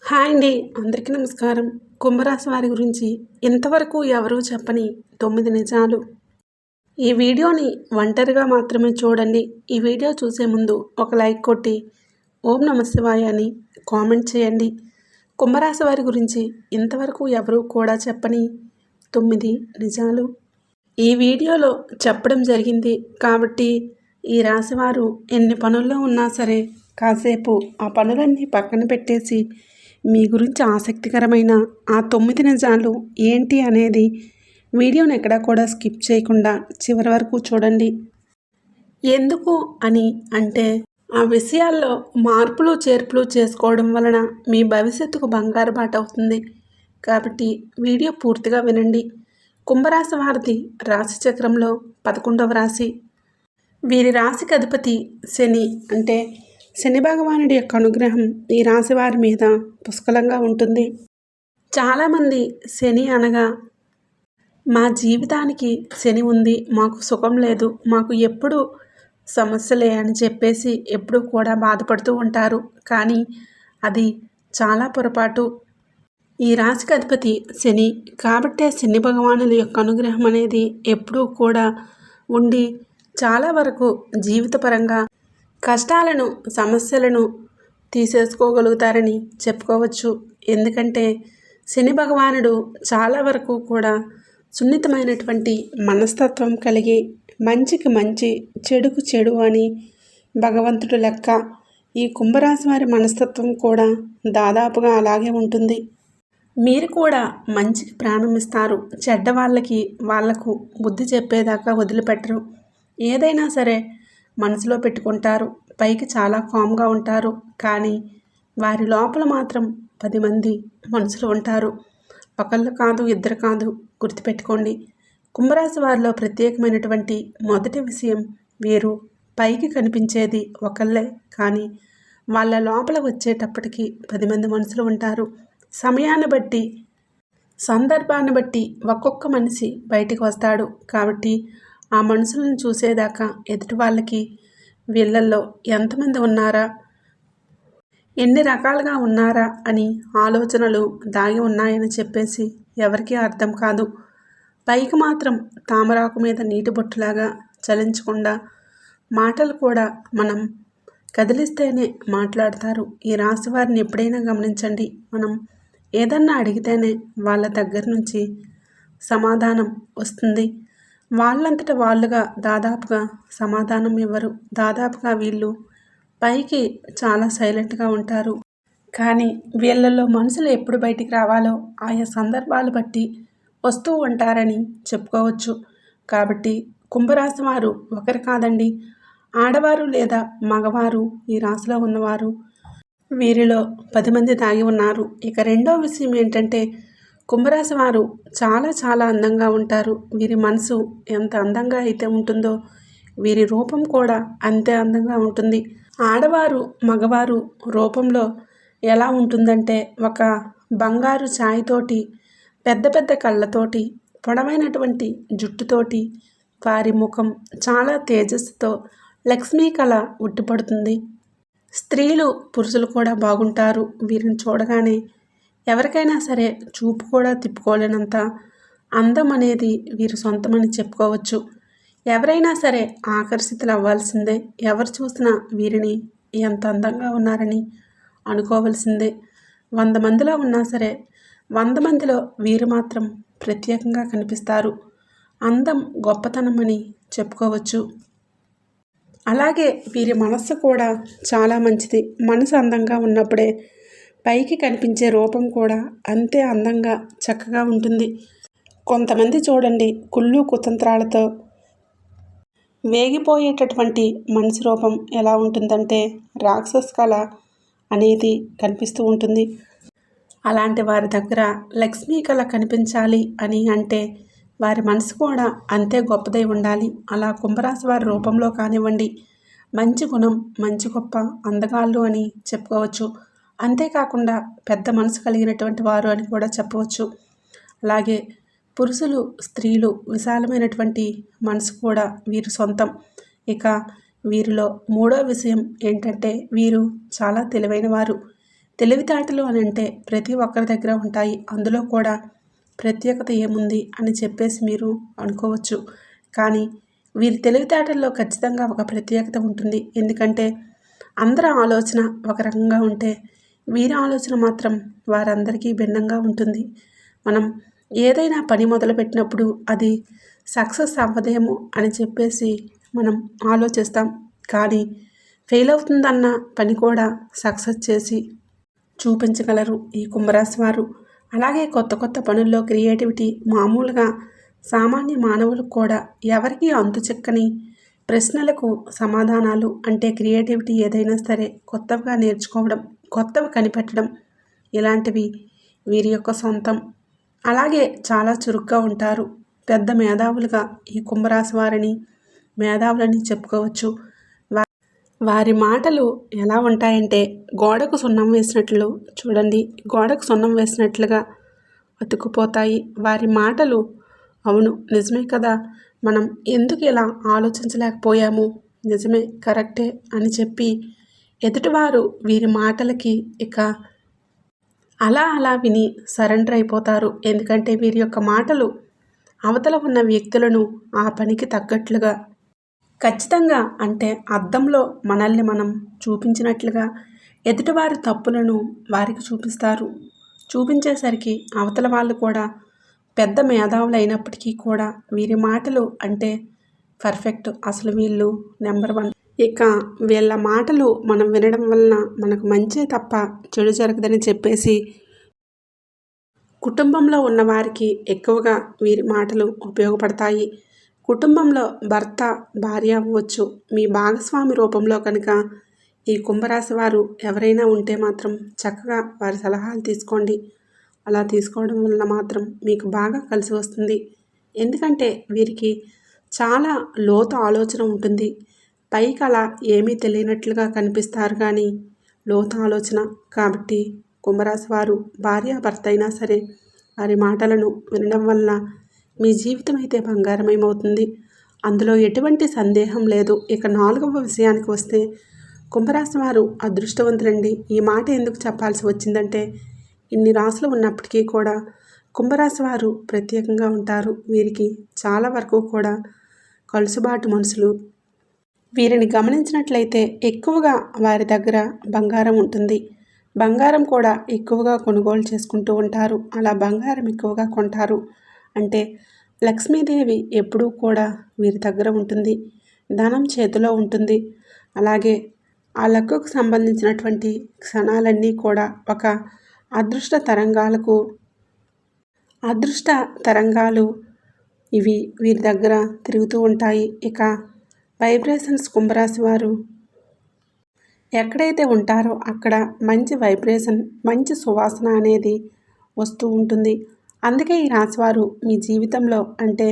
Hi అండి. అందరికీ నమస్కారం. కుంభరాశి వారి గురించి ఇంతవరకు ఎవరూ చెప్పని 9 నిజాలు. ఈ వీడియోని ఒంటరిగా మాత్రమే చూడండి. ఈ వీడియో చూసే ముందు ఒక లైక్ కొట్టి ఓం నమఃశివాయ అని కామెంట్ చేయండి. కుంభరాశి వారి గురించి ఇంతవరకు ఎవరూ కూడా చెప్పని 9 నిజాలు ఈ వీడియోలో చెప్పడం జరిగింది. కాబట్టి ఈ రాశివారు ఎన్ని పనుల్లో ఉన్నా సరే కాసేపు ఆ పనులన్నీ పక్కన పెట్టేసి మీ గురించి ఆసక్తికరమైన ఆ 9 నిజాలు ఏంటి అనేది వీడియోని ఎక్కడా కూడా స్కిప్ చేయకుండా చివరి వరకు చూడండి. ఎందుకు అని అంటే ఆ విషయాల్లో మార్పులు చేర్పులు చేసుకోవడం వలన మీ భవిష్యత్తుకు బంగారు బాట అవుతుంది. కాబట్టి వీడియో పూర్తిగా వినండి. కుంభరాశి వారిది రాశి చక్రంలో 11వ రాశి. వీరి రాశికి అధిపతి శని. అంటే శని భగవానుడి యొక్క అనుగ్రహం ఈ రాశి వారి మీద పుష్కలంగా ఉంటుంది. చాలామంది శని అనగా మా జీవితానికి శని ఉంది, మాకు సుఖం లేదు, మాకు ఎప్పుడు సమస్యలే అని చెప్పేసి ఎప్పుడూ కూడా బాధపడుతూ ఉంటారు. కానీ అది చాలా పొరపాటు. ఈ రాశికి అధిపతి శని కాబట్టే శని భగవానుల యొక్క అనుగ్రహం అనేది ఎప్పుడూ కూడా ఉండి చాలా వరకు జీవితపరంగా కష్టాలను సమస్యలను తీసేసుకోగలుగుతారని చెప్పుకోవచ్చు. ఎందుకంటే శని భగవానుడు చాలా వరకు కూడా సున్నితమైనటువంటి మనస్తత్వం కలిగి మంచికి మంచి చెడుకు చెడు అని భగవంతుడు లెక్క. ఈ కుంభరాశి వారి మనస్తత్వం కూడా దాదాపుగా అలాగే ఉంటుంది. మీరు కూడా మంచికి ప్రాణం ఇస్తారు. చెడ్డ వాళ్లకు బుద్ధి చెప్పేదాకా వదిలిపెట్టరు. ఏదైనా సరే మనసులో పెట్టుకుంటారు. పైకి చాలా కామ్గా ఉంటారు. కానీ వారి లోపల మాత్రం 10 మంది మనుషులు ఉంటారు. ఒకళ్ళు కాదు, ఇద్దరు కాదు. గుర్తుపెట్టుకోండి. కుంభరాశి వారిలో ప్రత్యేకమైనటువంటి మొదటి విషయం, వీరు పైకి కనిపించేది ఒకళ్ళే, కానీ వాళ్ళ లోపల వచ్చేటప్పటికి 10 మంది మనుషులు ఉంటారు. సమయాన్ని బట్టి సందర్భాన్ని బట్టి ఒక్కొక్క మనిషి బయటికి వస్తాడు. కాబట్టి ఆ మనుషులను చూసేదాకా ఎదుటి వాళ్ళకి వీళ్ళల్లో ఎంతమంది ఉన్నారా, ఎన్ని రకాలుగా ఉన్నారా అని ఆలోచనలు దాగి ఉన్నాయని చెప్పేసి ఎవరికీ అర్థం కాదు. పైకి మాత్రం తామరాకు మీద నీటి బొట్టులాగా చలించకుండా మాటలు కూడా మనం కదిలిస్తేనే మాట్లాడతారు. ఈ రాశి వారిని ఎప్పుడైనా గమనించండి. మనం ఏదన్నా అడిగితేనే వాళ్ళ దగ్గర నుంచి సమాధానం వస్తుంది. వాళ్ళంతట వాళ్ళుగా దాదాపుగా సమాధానం ఇవ్వరు. దాదాపుగా వీళ్ళు పైకి చాలా సైలెంట్గా ఉంటారు. కానీ వీళ్ళల్లో మనుషులు ఎప్పుడు బయటికి రావాలో ఆయా సందర్భాలు బట్టి వస్తూ ఉంటారని చెప్పుకోవచ్చు. కాబట్టి కుంభరాశి వారు ఒకరు కాదండి, ఆడవారు లేదా మగవారు ఈ రాశిలో ఉన్నవారు వీరిలో 10 మంది దాగి ఉన్నారు. ఇక రెండో విషయం ఏంటంటే కుంభరాశి వారు చాలా చాలా అందంగా ఉంటారు. వీరి మనసు ఎంత అందంగా అయితే ఉంటుందో వీరి రూపం కూడా అంతే అందంగా ఉంటుంది. ఆడవారు మగవారు రూపంలో ఎలా ఉంటుందంటే ఒక బంగారు ఛాయతోటి, పెద్ద పెద్ద కళ్ళతోటి, పొడవైనటువంటి జుట్టుతోటి వారి ముఖం చాలా తేజస్సుతో లక్ష్మీ కళ ఉట్టిపడుతుంది. స్త్రీలు పురుషులు కూడా బాగుంటారు. వీరిని చూడగానే ఎవరికైనా సరే చూపు కూడా తిప్పుకోలేనంత అందం అనేది వీరి సొంతమని చెప్పుకోవచ్చు. ఎవరైనా సరే ఆకర్షితులు అవ్వాల్సిందే. ఎవరు చూసినా వీరిని ఎంత అందంగా ఉన్నారని అనుకోవాల్సిందే. 100 మందిలో ఉన్నా సరే 100 మందిలో వీరు మాత్రం ప్రత్యేకంగా కనిపిస్తారు. అందం గొప్పతనం అని చెప్పుకోవచ్చు. అలాగే వీరి మనస్సు కూడా చాలా మంచిది. మనసు అందంగా ఉన్నప్పుడే పైకి కనిపించే రూపం కూడా అంతే అందంగా చక్కగా ఉంటుంది. కొంతమంది చూడండి, కుళ్ళు కుతంత్రాలతో వేగిపోయేటటువంటి మనిషి రూపం ఎలా ఉంటుందంటే రాక్షస కళ అనేది కనిపిస్తూ ఉంటుంది. అలాంటి వారి దగ్గర లక్ష్మీ కళ కనిపించాలి అని అంటే వారి మనసు కూడా అంతే గొప్పదై ఉండాలి. అలా కుంభరాశి వారి రూపంలో కానివ్వండి, మంచి గుణం, మంచి గొప్ప అందగాళ్ళు అని చెప్పుకోవచ్చు. అంతేకాకుండా పెద్ద మనసు కలిగినటువంటి వారు అని కూడా చెప్పవచ్చు. అలాగే పురుషులు, స్త్రీలు విశాలమైనటువంటి మనసు కూడా వీరి సొంతం. ఇక వీరిలో మూడో విషయం ఏంటంటే వీరు చాలా తెలివైన వారు. తెలివితేటలు అని అంటే ప్రతి ఒక్కరి దగ్గర ఉంటాయి. అందులో కూడా ప్రత్యేకత ఏముంది అని చెప్పేసి మీరు అనుకోవచ్చు. కానీ వీరి తెలివితేటల్లో ఖచ్చితంగా ఒక ప్రత్యేకత ఉంటుంది. ఎందుకంటే అందరి ఆలోచన ఒక రకంగా ఉంటే వీరి ఆలోచన మాత్రం వారందరికీ భిన్నంగా ఉంటుంది. మనం ఏదైనా పని మొదలుపెట్టినప్పుడు అది సక్సెస్ అవ్వదేమో అని చెప్పేసి మనం ఆలోచిస్తాం. కానీ ఫెయిల్ అవుతుందన్న పని కూడా సక్సెస్ చేసి చూపించగలరు ఈ కుంభరాశి వారు. అలాగే కొత్త కొత్త పనుల్లో క్రియేటివిటీ మామూలుగా సామాన్య మానవులకు కూడా ఎవరికీ అంతుచిక్కని ప్రశ్నలకు సమాధానాలు అంటే క్రియేటివిటీ ఏదైనా సరే కొత్తగా నేర్చుకోవడం, కొత్తవి కనిపెట్టడం ఇలాంటివి వీరి యొక్క సొంతం. అలాగే చాలా చురుగ్గా ఉంటారు. పెద్ద మేధావులుగా ఈ కుంభరాశి వారిని మేధావులని చెప్పుకోవచ్చు. వారి మాటలు ఎలా ఉంటాయంటే గోడకు సున్నం వేసినట్లు చూడండి, గోడకు సున్నం వేసినట్లుగా అతుక్కుపోతాయి వారి మాటలు. అవును నిజమే కదా, మనం ఎందుకు ఇలా ఆలోచించలేకపోయాము, నిజమే కరెక్టే అని చెప్పి ఎదుటివారు వీరి మాటలకి ఇక అలా విని సరెండర్ అయిపోతారు. ఎందుకంటే వీరి యొక్క మాటలు అవతల ఉన్న వ్యక్తులను ఆ పనికి తగ్గట్లుగా ఖచ్చితంగా అంటే అద్దంలో మనల్ని మనం చూపించినట్లుగా ఎదుటివారి తప్పులను వారికి చూపిస్తారు. చూపించేసరికి అవతల వాళ్ళు కూడా పెద్ద మేధావులు అయినప్పటికీ కూడా వీరి మాటలు అంటే పర్ఫెక్ట్, అసలు వీళ్ళు నెంబర్ 1. ఇక వీళ్ళ మాటలు మనం వినడం వలన మనకు మంచే తప్ప చెడు జరగదని చెప్పేసి కుటుంబంలో ఉన్నవారికి ఎక్కువగా వీరి మాటలు ఉపయోగపడతాయి. కుటుంబంలో భర్త భార్య అవ్వచ్చు, మీ భాగస్వామి రూపంలో కనుక ఈ కుంభరాశి వారు ఎవరైనా ఉంటే మాత్రం చక్కగా వారి సలహాలు తీసుకోండి. అలా తీసుకోవడం వలన మాత్రం మీకు బాగా కలిసి వస్తుంది. ఎందుకంటే వీరికి చాలా లోతు ఆలోచన ఉంటుంది. పైకి అలా ఏమీ తెలియనట్లుగా కనిపిస్తారు కానీ లోతు ఆలోచన. కాబట్టి కుంభరాశి వారు భార్యాభర్త అయినా సరే వారి మాటలను వినడం వల్ల మీ జీవితం అయితే బంగారమయమవుతుంది. అందులో ఎటువంటి సందేహం లేదు. ఇక 4వ విషయానికి వస్తే కుంభరాశి వారు అదృష్టవంతులండి. ఈ మాట ఎందుకు చెప్పాల్సి వచ్చిందంటే ఇన్ని రాశులు ఉన్నప్పటికీ కూడా కుంభరాశి వారు ప్రత్యేకంగా ఉంటారు. వీరికి చాలా వరకు కూడా కలుసుబాటు మనుషులు. వీరిని గమనించినట్లయితే ఎక్కువగా వారి దగ్గర బంగారం ఉంటుంది. బంగారం కూడా ఎక్కువగా కొనుగోలు చేసుకుంటూ ఉంటారు. అలా బంగారం ఎక్కువగా కొంటారు అంటే లక్ష్మీదేవి ఎప్పుడూ కూడా వీరి దగ్గర ఉంటుంది. ధనం చేతిలో ఉంటుంది. అలాగే ఆ లక్కుకు సంబంధించినటువంటి క్షణాలన్నీ కూడా ఒక అదృష్ట తరంగాలు ఇవి వీరి దగ్గర తిరుగుతూ ఉంటాయి. ఇక వైబ్రేషన్స్ కుంభరాశి వారు ఎక్కడైతే ఉంటారో అక్కడ మంచి వైబ్రేషన్, మంచి సువాసన అనేది వస్తూ ఉంటుంది. అందుకే ఈ రాశివారు మీ జీవితంలో అంటే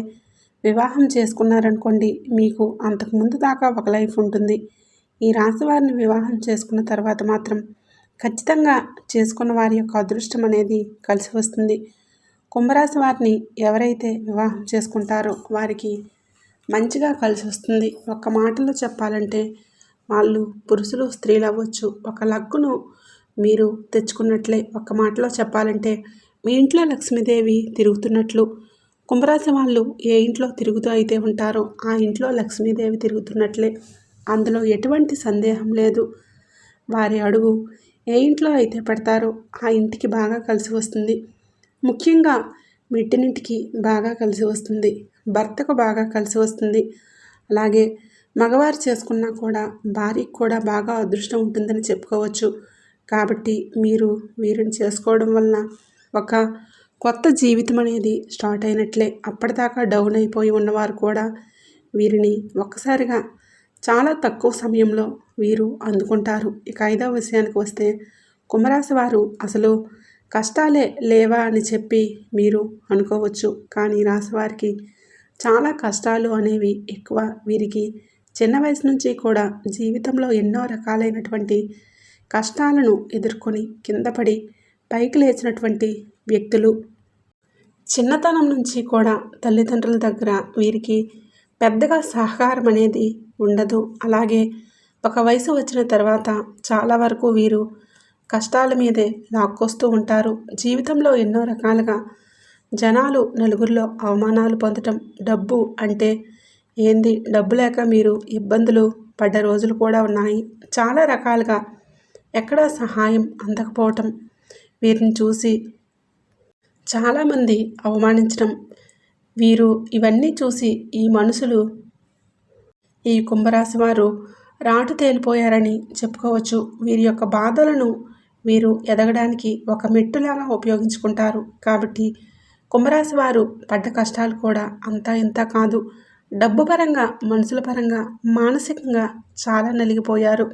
వివాహం చేసుకున్నారనుకోండి, మీకు అంతకుముందు దాకా ఒక లైఫ్ ఉంటుంది. ఈ రాశివారిని వివాహం చేసుకున్న తర్వాత మాత్రం ఖచ్చితంగా చేసుకున్న వారి యొక్క అదృష్టం అనేది కలిసి వస్తుంది. కుంభరాశి వారిని ఎవరైతే వివాహం చేసుకుంటారో వారికి మంచిగా కలిసి వస్తుంది. ఒక్క మాటలో చెప్పాలంటే వాళ్ళు పురుషులు స్త్రీలు అవ్వచ్చు, ఒక లగ్గును మీరు తెచ్చుకున్నట్లే. ఒక్క మాటలో చెప్పాలంటే మీ ఇంట్లో లక్ష్మీదేవి తిరుగుతున్నట్లు. కుంభరాశి వాళ్ళు ఏ ఇంట్లో తిరుగుతూ అయితే ఉంటారో ఆ ఇంట్లో లక్ష్మీదేవి తిరుగుతున్నట్లే. అందులో ఎటువంటి సందేహం లేదు. వారి అడుగు ఏ ఇంట్లో అయితే పెడతారో ఆ ఇంటికి బాగా కలిసి వస్తుంది. ముఖ్యంగా మెట్టినింటికి బాగా కలిసి వస్తుంది, భర్తకు బాగా కలిసి వస్తుంది. అలాగే మగవారు చేసుకున్నా కూడా భార్యకు కూడా బాగా అదృష్టం ఉంటుందని చెప్పుకోవచ్చు. కాబట్టి మీరు వీరిని చేసుకోవడం వలన ఒక కొత్త జీవితం అనేది స్టార్ట్ అయినట్లే. అప్పటిదాకా డౌన్ అయిపోయి ఉన్నవారు కూడా వీరిని ఒక్కసారిగా చాలా తక్కువ సమయంలో వీరు అందుకుంటారు. ఇక 5వ విషయానికి వస్తే కుంభరాశి వారు అసలు కష్టాలే లేవా అని చెప్పి మీరు అనుకోవచ్చు. కానీ రాశివారికి చాలా కష్టాలు అనేవి ఎక్కువ. వీరికి చిన్న వయసు నుంచి కూడా జీవితంలో ఎన్నో రకాలైనటువంటి కష్టాలను ఎదుర్కొని కింద పడి పైకి లేచినటువంటి వ్యక్తులు. చిన్నతనం నుంచి కూడా తల్లిదండ్రుల దగ్గర వీరికి పెద్దగా సహకారం అనేది ఉండదు. అలాగే ఒక వయసు వచ్చిన తర్వాత చాలా వరకు వీరు కష్టాల మీదే లాక్కొస్తూ ఉంటారు. జీవితంలో ఎన్నో రకాలుగా జనాలు నలుగురిలో అవమానాలు పొందటం, డబ్బు అంటే ఏంది, డబ్బు లేక మీరు ఇబ్బందులు పడ్డ రోజులు కూడా ఉన్నాయి. చాలా రకాలుగా ఎక్కడా సహాయం అందకపోవటం, వీరిని చూసి చాలామంది అవమానించడం, వీరు ఇవన్నీ చూసి ఈ మనుషులు, ఈ కుంభరాశి వారు రాటు తేలిపోయారని చెప్పుకోవచ్చు. వీరి యొక్క బాధలను వీరు ఎదగడానికి ఒక మెట్టులాగా ఉపయోగించుకుంటారు. కాబట్టి కుంభరాశి వారు పడ్డ కష్టాలు కూడా అంతా ఇంత కాదు. డబ్బు పరంగా, మనుషుల పరంగా, మానసికంగా చాలా నలిగిపోయారు.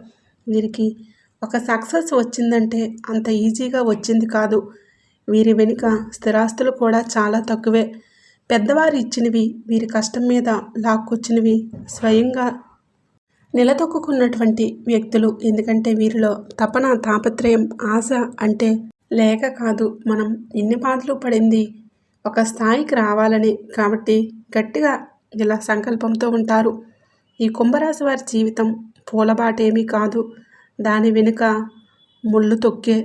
వీరికి ఒక సక్సెస్ వచ్చిందంటే అంత ఈజీగా వచ్చింది కాదు. వీరి వెనుక స్థిరాస్తులు కూడా చాలా తక్కువే. పెద్దవారు ఇచ్చినవి, వీరి కష్టం మీద లాక్కొచ్చినవి స్వయంగా నిలదొక్కున్నటువంటి వ్యక్తులు. ఎందుకంటే వీరిలో తపన, తాపత్రయం, ఆశ అంటే లేక కాదు. మనం ఎన్ని బాధలు పడింది ఒక స్థాయికి రావాలని. కాబట్టి గట్టిగా ఇలా సంకల్పంతో ఉంటారు. ఈ కుంభరాశి వారి జీవితం పూలబాటేమీ కాదు, దాని వెనుక ముళ్ళు తొక్కే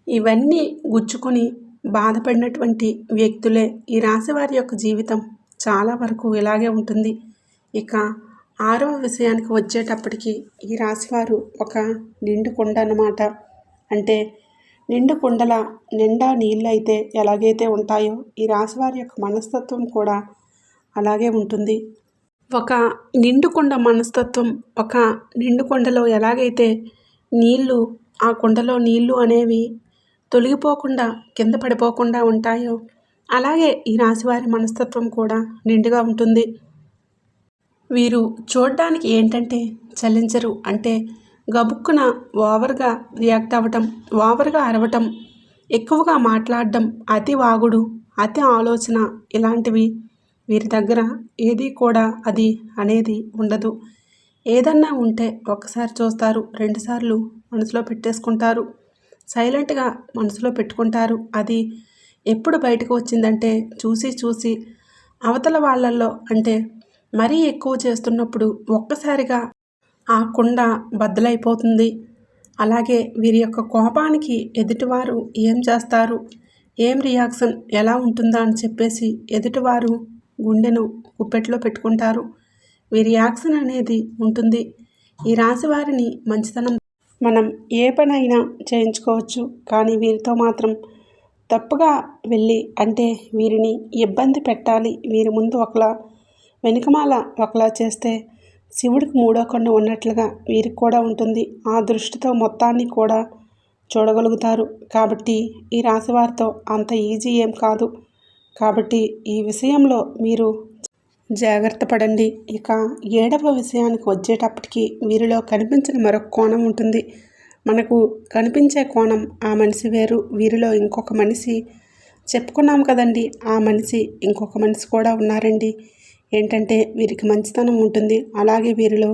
ఇవన్నీ గుచ్చుకొని బాధపడినటువంటి వ్యక్తులే. ఈ రాశి వారి యొక్క జీవితం చాలా వరకు ఇలాగే ఉంటుంది. ఇక 6వ విషయానికి వచ్చేటప్పటికి ఈ రాశివారు ఒక నిండు కుండ అన్నమాట. అంటే నిండు కుండల నిండా నీళ్ళు అయితే ఎలాగైతే ఉంటాయో ఈ రాశివారి యొక్క మనస్తత్వం కూడా అలాగే ఉంటుంది. ఒక నిండు కుండ మనస్తత్వం, ఒక నిండు కుండలో ఎలాగైతే నీళ్ళు, ఆ కుండలో నీళ్ళు అనేవి తొలగిపోకుండా, కింద పడిపోకుండా ఉంటాయో అలాగే ఈ రాశివారి మనస్తత్వం కూడా నిండుగా ఉంటుంది. వీరు చూడడానికి ఏంటంటే చలించరు. అంటే గబుక్కున ఓవర్గా రియాక్ట్ అవ్వటం, ఓవర్గా అరవటం, ఎక్కువగా మాట్లాడడం, అతి వాగుడు, అతి ఆలోచన, ఇలాంటివి వీరి దగ్గర ఏది కూడా అది అనేది ఉండదు. ఏదన్నా ఉంటే ఒక్కసారి చూస్తారు, 2 సార్లు మనసులో పెట్టేసుకుంటారు, సైలెంట్గా మనసులో పెట్టుకుంటారు. అది ఎప్పుడు బయటకు వచ్చిందంటే చూసి చూసి అవతల వాళ్ళల్లో అంటే మరీ ఎక్కువ చేస్తున్నప్పుడు ఒక్కసారిగా ఆ కుండ బద్దలైపోతుంది. అలాగే వీరి యొక్క కోపానికి ఎదుటివారు ఏం చేస్తారు, ఏం రియాక్షన్ ఎలా ఉంటుందా అని చెప్పేసి ఎదుటివారు గుండెను గుప్పెట్లో పెట్టుకుంటారు. వీరి యాక్షన్ అనేది ఉంటుంది. ఈ రాశి వారిని మంచితనం మనం ఏ పనైనా చేయించుకోవచ్చు, కానీ వీరితో మాత్రం తప్పుగా వెళ్ళి అంటే వీరిని ఇబ్బంది పెట్టాలి, వీరి ముందు ఒకలా వెనుకమాల ఒకలా చేస్తే శివుడికి 3వ కన్ను ఉన్నట్లుగా వీరికి కూడా ఉంటుంది. ఆ దృష్టితో మొత్తాన్ని కూడా చూడగలుగుతారు. కాబట్టి ఈ రాశివారితో అంత ఈజీ ఏం కాదు. కాబట్టి ఈ విషయంలో మీరు జాగ్రత్త పడండి. ఇక 7వ విషయానికి వచ్చేటప్పటికి వీరిలో కనిపించిన మరొక కోణం ఉంటుంది. మనకు కనిపించే కోణం ఆ మనిషి వేరు, వీరిలో ఇంకొక మనిషి చెప్పుకున్నాం కదండి, ఆ మనిషి ఇంకొక మనిషి కూడా ఉన్నారండి. ఏంటంటే వీరికి మంచితనం ఉంటుంది. అలాగే వీరిలో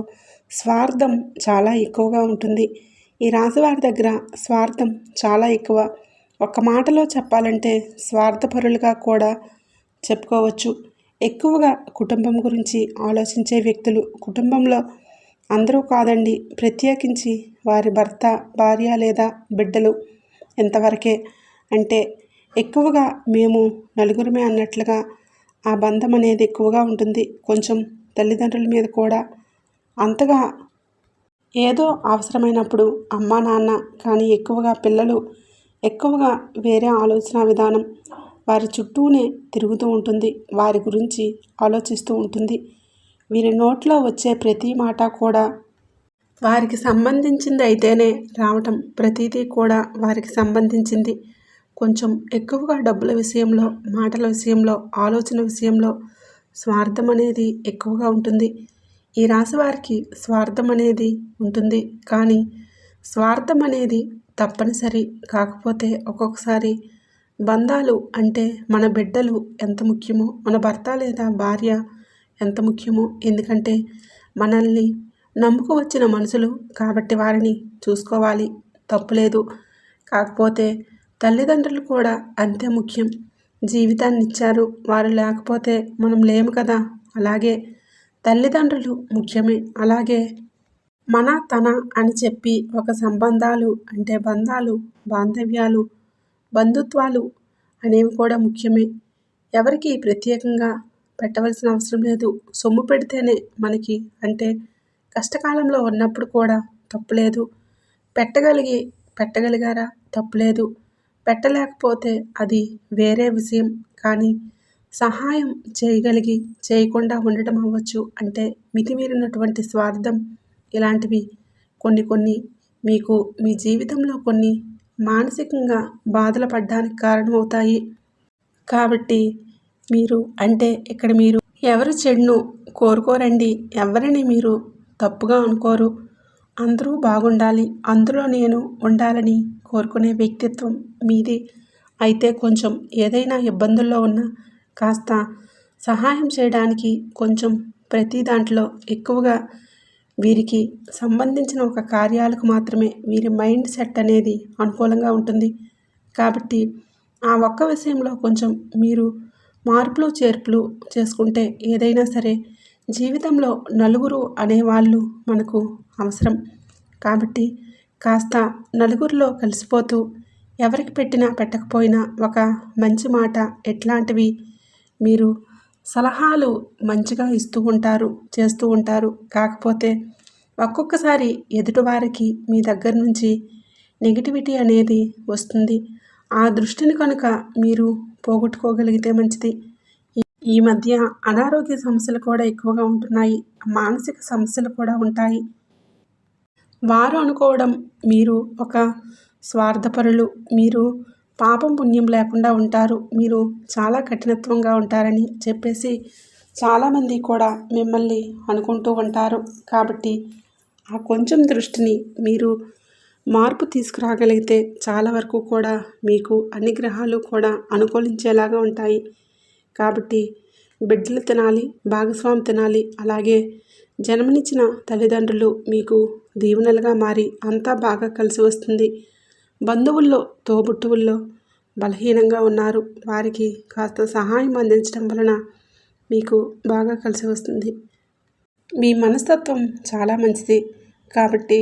స్వార్థం చాలా ఎక్కువగా ఉంటుంది. ఈ రాశివారి దగ్గర స్వార్థం చాలా ఎక్కువ. ఒక్క మాటలో చెప్పాలంటే స్వార్థపరులుగా కూడా చెప్పుకోవచ్చు. ఎక్కువగా కుటుంబం గురించి ఆలోచించే వ్యక్తులు. కుటుంబంలో అందరూ కాదండి, ప్రత్యేకించి వారి భర్త, భార్య లేదా బిడ్డలు ఎంతవరకే. అంటే ఎక్కువగా మేము నలుగురమే అన్నట్లుగా ఆ బంధం అనేది ఎక్కువగా ఉంటుంది. కొంచెం తల్లిదండ్రుల మీద కూడా అంతగా ఏదో అవసరమైనప్పుడు అమ్మా నాన్న, కానీ ఎక్కువగా పిల్లలు ఎక్కువగా వేరే ఆలోచన విధానం వారి చుట్టూనే తిరుగుతూ ఉంటుంది, వారి గురించి ఆలోచిస్తూ ఉంటుంది. వీరి నోట్లో వచ్చే ప్రతి మాట కూడా వారికి సంబంధించింది అయితేనే రావటం, ప్రతిదీ కూడా వారికి సంబంధించింది. కొంచెం ఎక్కువగా డబ్బుల విషయంలో, మాటల విషయంలో, ఆలోచన విషయంలో స్వార్థం అనేది ఎక్కువగా ఉంటుంది. ఈ రాశి వారికి స్వార్థం అనేది ఉంటుంది, కానీ స్వార్థం అనేది తప్పనిసరి. కాకపోతే ఒక్కొక్కసారి బంధాలు అంటే మన బిడ్డలు ఎంత ముఖ్యమో, మన భర్త లేదా భార్య ఎంత ముఖ్యమో. ఎందుకంటే మనల్ని నమ్ముకు వచ్చిన మనుషులు కాబట్టి వారిని చూసుకోవాలి, తప్పులేదు. కాకపోతే తల్లిదండ్రులు కూడా అంతే ముఖ్యం. జీవితాన్ని ఇచ్చారు, వారు లేకపోతే మనం లేము కదా. అలాగే తల్లిదండ్రులు ముఖ్యమే. అలాగే మన తన అని చెప్పి ఒక సంబంధాలు అంటే బంధాలు, బాంధవ్యాలు, బంధుత్వాలు అనేవి కూడా ముఖ్యమే. ఎవరికి ప్రత్యేకంగా పెట్టవలసిన అవసరం లేదు. సొమ్ము పెడితేనే మనకి అంటే కష్టకాలంలో ఉన్నప్పుడు కూడా తప్పులేదు. పెట్టగలిగి పెట్టగలిగారా తప్పులేదు. పెట్టలేకపోతే అది వేరే విషయం. కానీ సహాయం చేయగలిగి చేయకుండా ఉండటం అవ్వచ్చు. అంటే మితిమీరినటువంటి స్వార్థం ఇలాంటివి కొన్ని కొన్ని మీకు మీ జీవితంలో కొన్ని మానసికంగా బాధలు పడడానికి కారణమవుతాయి. కాబట్టి మీరు అంటే ఇక్కడ మీరు ఎవరి చెడును కోరుకోరండి. ఎవరిని మీరు తప్పుగా అనుకోరు. అందరూ బాగుండాలి, అందులో నేను ఉండాలని కోరుకునే వ్యక్తిత్వం మీది. అయితే కొంచెం ఏదైనా ఇబ్బందుల్లో ఉన్నా కాస్త సహాయం చేయడానికి కొంచెం ప్రతి దాంట్లో ఎక్కువగా వీరికి సంబంధించిన ఒక కార్యాలకు మాత్రమే వీరి మైండ్ సెట్ అనేది అనుకూలంగా ఉంటుంది. కాబట్టి ఆ ఒక్క విషయంలో కొంచెం మీరు మార్పులు చేర్పులు చేసుకుంటే ఏదైనా సరే జీవితంలో నలుగురు అనేవాళ్ళు మనకు అవసరం. కాబట్టి కాస్త నలుగురిలో కలిసిపోతూ ఎవరికి పెట్టినా పెట్టకపోయినా ఒక మంచి మాట ఎట్లాంటివి మీరు సలహాలు మంచిగా ఇస్తూ ఉంటారు, చేస్తూ ఉంటారు. కాకపోతే ఒక్కొక్కసారి ఎదుటివారికి మీ దగ్గర నుంచి నెగిటివిటీ అనేది వస్తుంది. ఆ దృష్టిని కనుక మీరు పోగొట్టుకోగలిగితే మంచిది. ఈ మధ్య అనారోగ్య సమస్యలు కూడా ఎక్కువగా ఉంటున్నాయి. మానసిక సమస్యలు కూడా ఉంటాయి. వారు అనుకోవడం మీరు ఒక స్వార్థపరులు, మీరు పాపం పుణ్యం లేకుండా ఉంటారు, మీరు చాలా కఠినత్వంగా ఉంటారని చెప్పేసి చాలామంది కూడా మిమ్మల్ని అనుకుంటూ ఉంటారు. కాబట్టి ఆ కొంచెం దృష్టిని మీరు మార్పు తీసుకురాగలిగితే చాలా వరకు కూడా మీకు అన్ని గ్రహాలు కూడా అనుకూలించేలాగా ఉంటాయి. కాబట్టి బిడ్డలు తినాలి, భాగస్వామి తినాలి, అలాగే జన్మనిచ్చిన తల్లిదండ్రులు మీకు దీవెనలుగా మారి అంతా బాగా కలిసి వస్తుంది. బంధువుల్లో తోబుట్టువుల్లో బలహీనంగా ఉన్నారు, వారికి కాస్త సహాయం అందించడం వలన మీకు బాగా కలిసి వస్తుంది. మీ మనస్తత్వం చాలా మంచిది. కాబట్టి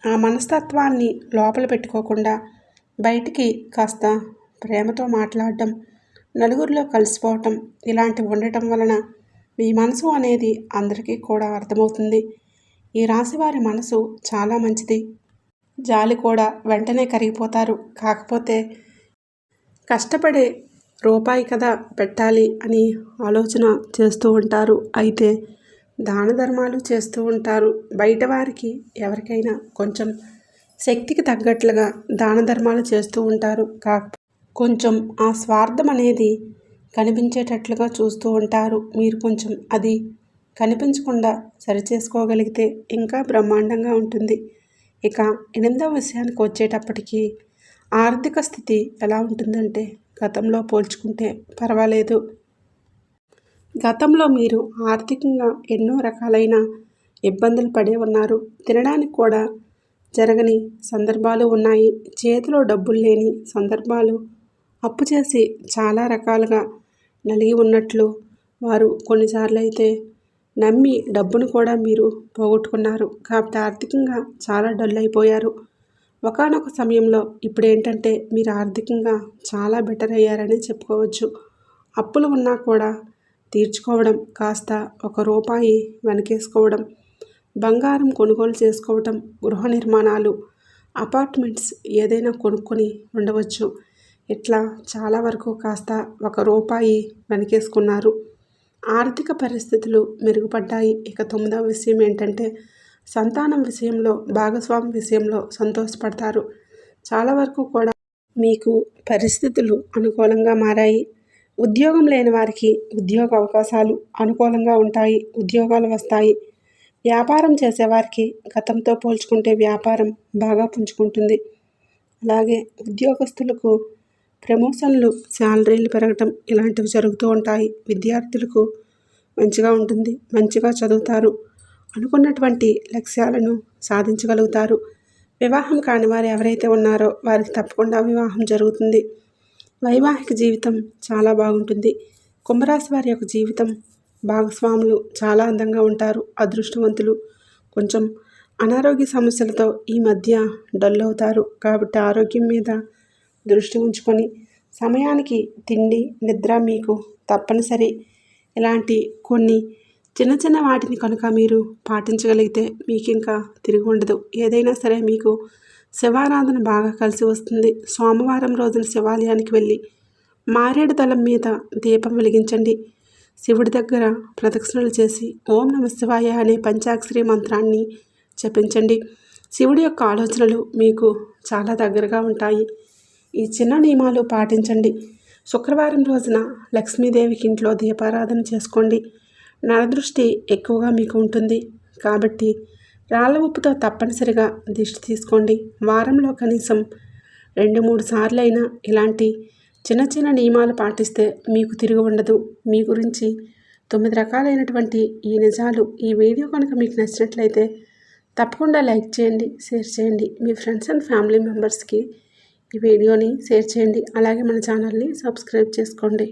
ఆ మనస్తత్వాన్ని లోపల పెట్టుకోకుండా బయటికి కాస్త ప్రేమతో మాట్లాడటం, నలుగురిలో కలిసిపోవటం ఇలాంటివి ఉండటం వలన మీ మనసు అనేది అందరికీ కూడా అర్థమవుతుంది. ఈ రాశివారి మనసు చాలా మంచిది. జాలి కూడా వెంటనే కరిగిపోతారు. కాకపోతే కష్టపడే రూపాయి కదా పెట్టాలి అని ఆలోచన చేస్తూ ఉంటారు. అయితే దాన ధర్మాలు చేస్తూ ఉంటారు. బయట వారికి ఎవరికైనా కొంచెం శక్తికి తగ్గట్లుగా దాన ధర్మాలు చేస్తూ ఉంటారు. కొంచెం ఆ స్వార్థం అనేది కనిపించేటట్లుగా చూస్తూ ఉంటారు. మీరు కొంచెం అది కనిపించకుండా సరిచేసుకోగలిగితే ఇంకా బ్రహ్మాండంగా ఉంటుంది. ఇక 8వ విషయానికి వచ్చేటప్పటికి ఆర్థిక స్థితి ఎలా ఉంటుందంటే గతంలో పోల్చుకుంటే పర్వాలేదు. గతంలో మీరు ఆర్థికంగా ఎన్నో రకాలైన ఇబ్బందులు పడి ఉన్నారు. తినడానికి కూడా జరగని సందర్భాలు ఉన్నాయి. చేతిలో డబ్బులు లేని సందర్భాలు, అప్పు చేసి చాలా రకాలుగా నలిగి ఉన్నట్లు వారు కొన్నిసార్లు అయితే నమ్మి డబ్బును కూడా మీరు పోగొట్టుకున్నారు. కాబట్టి ఆర్థికంగా చాలా డల్ అయిపోయారు. ఒకానొక సమయంలో ఇప్పుడు ఏంటంటే మీరు ఆర్థికంగా చాలా బెటర్ అయ్యారని చెప్పుకోవచ్చు. అప్పులు ఉన్నా కూడా తీర్చుకోవడం, కాస్త ఒక రూపాయి వెనకేసుకోవడం, బంగారం కొనుగోలు చేసుకోవటం, గృహ నిర్మాణాలు, అపార్ట్మెంట్స్ ఏదైనా కొనుక్కొని ఉండవచ్చు. ఇట్లా చాలా వరకు కాస్త ఒక రూపాయి వెనకేసుకున్నారు. ఆర్థిక పరిస్థితులు మెరుగుపడ్డాయి. ఇక 9వ విషయం ఏంటంటే సంతానం విషయంలో, భాగస్వామి విషయంలో సంతోషపడతారు. చాలా వరకు కూడా మీకు పరిస్థితులు అనుకూలంగా మారాయి. ఉద్యోగం లేని వారికి ఉద్యోగ అవకాశాలు అనుకూలంగా ఉంటాయి. ఉద్యోగాలు వస్తాయి. వ్యాపారం చేసేవారికి గతంతో పోల్చుకుంటే వ్యాపారం బాగా పుంజుకుంటుంది. అలాగే ఉద్యోగస్తులకు ప్రమోషన్లు, శాలరీలు పెరగటం ఇలాంటివి జరుగుతూ ఉంటాయి. విద్యార్థులకు మంచిగా ఉంటుంది. మంచిగా చదువుతారు. అనుకున్నటువంటి లక్ష్యాలను సాధించగలుగుతారు. వివాహం కాని వారు ఎవరైతే ఉన్నారో వారికి తప్పకుండా వివాహం జరుగుతుంది. వైవాహిక జీవితం చాలా బాగుంటుంది. కుంభరాశి వారి యొక్క జీవితం భాగస్వాములు చాలా అందంగా ఉంటారు. అదృష్టవంతులు. కొంచెం అనారోగ్య సమస్యలతో ఈ మధ్య డల్ అవుతారు. కాబట్టి ఆరోగ్యం మీద దృష్టి ఉంచుకొని సమయానికి తిండి, నిద్ర మీకు తప్పనిసరి. ఇలాంటి కొన్ని చిన్న చిన్న వాటిని కనుక మీరు పాటించగలిగితే మీకు ఇంకా తిరిగి ఉండదు. ఏదైనా సరే మీకు శివారాధన బాగా కలిసి వస్తుంది. సోమవారం రోజున శివాలయానికి వెళ్ళి మారేడు దళం మీద దీపం వెలిగించండి. శివుడి దగ్గర ప్రదక్షిణలు చేసి ఓం నమ శివాయ అనే పంచాక్షరి మంత్రాన్ని జపించండి. శివుడి యొక్క ఆలోచనలు మీకు చాలా దగ్గరగా ఉంటాయి. ఈ చిన్న నియమాలు పాటించండి. శుక్రవారం రోజున లక్ష్మీదేవికి ఇంట్లో దీపారాధన చేసుకోండి. నరదృష్టి ఎక్కువగా మీకు ఉంటుంది కాబట్టి రాళ్ళ ఉప్పుతో తప్పనిసరిగా దిష్టి తీసుకోండి. వారంలో కనీసం 2-3 సార్లు అయినా ఇలాంటి చిన్న చిన్న నియమాలు పాటిస్తే మీకు తిరిగి ఉండదు. మీ గురించి 9 రకాలైనటువంటి ఈ నిజాలు. ఈ వీడియో కనుక మీకు నచ్చినట్లయితే తప్పకుండా లైక్ చేయండి, షేర్ చేయండి. మీ ఫ్రెండ్స్ అండ్ ఫ్యామిలీ మెంబర్స్కి ఈ వీడియోని షేర్ చేయండి. అలాగే మన ఛానల్ని సబ్స్క్రైబ్ చేసుకోండి.